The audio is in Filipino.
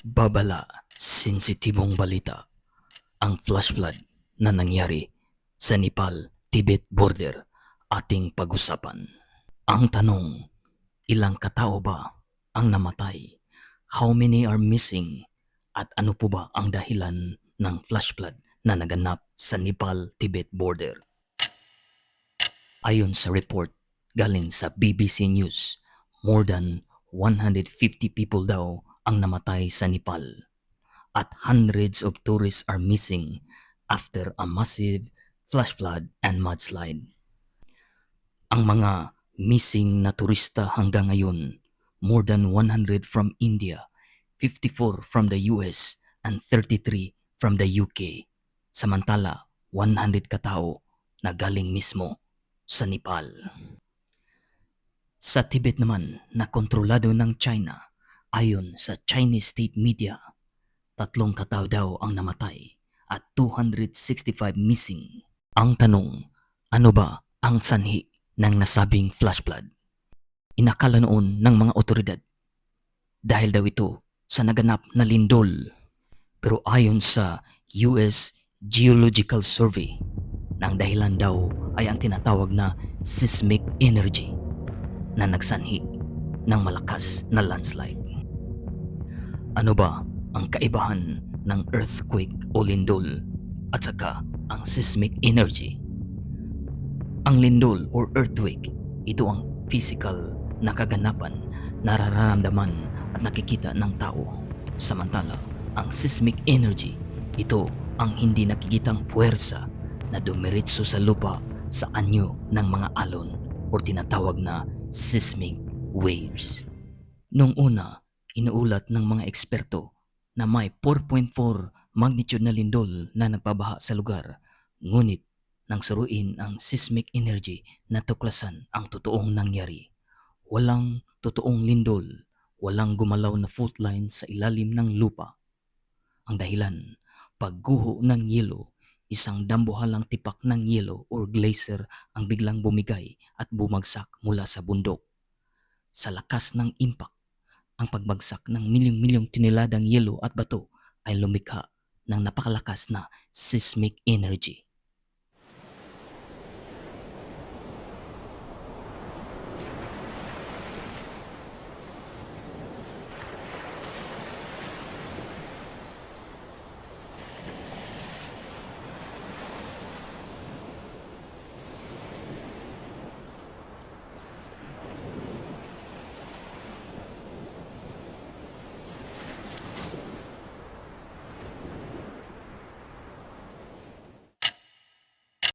Babala, sensitibong balita, ang flash flood na nangyari sa Nepal-Tibet border ating pag-usapan. Ang tanong, ilang katao ba ang namatay? How many are missing? At ano po ba ang dahilan ng flash flood na naganap sa Nepal-Tibet border? Ayon sa report galing sa BBC News, more than 150 people daw ang namatay sa Nepal at hundreds of tourists are missing after a massive flash flood and mudslide. Ang mga missing na turista hanggang ngayon, more than 100 from India, 54 from the US, and 33 from the UK. Samantala, 100 katao na galing mismo sa Nepal. Sa Tibet naman na kontrolado ng China, ayon sa Chinese state media, 3 katao daw ang namatay at 265 missing. Ang tanong, ano ba ang sanhi ng nasabing flash flood? Inakala noon ng mga otoridad dahil daw ito sa naganap na lindol. Pero ayon sa US Geological Survey, ang dahilan daw ay ang tinatawag na seismic energy na nagsanhi ng malakas na landslide. Ano ba ang kaibahan ng earthquake o lindol at saka ang seismic energy? Ang lindol or earthquake, ito ang physical na kaganapan na nararamdaman at nakikita ng tao. Samantala, ang seismic energy, ito ang hindi nakikitang puwersa na dumiretso sa lupa sa anyo ng mga alon o tinatawag na seismic waves. Nung una, inuulat ng mga eksperto na may 4.4 magnitude na lindol na nagpabaha sa lugar. Ngunit nang suruin ang seismic energy, natuklasan ang totoong nangyari. Walang totoong lindol, walang gumalaw na fault line sa ilalim ng lupa. Ang dahilan, pagguho ng yelo, isang dambuhalang tipak ng yelo or glacier ang biglang bumigay at bumagsak mula sa bundok. Sa lakas ng impact, ang pagbagsak ng milyong-milyong tiniladang yelo at bato ay lumikha ng napakalakas na seismic energy.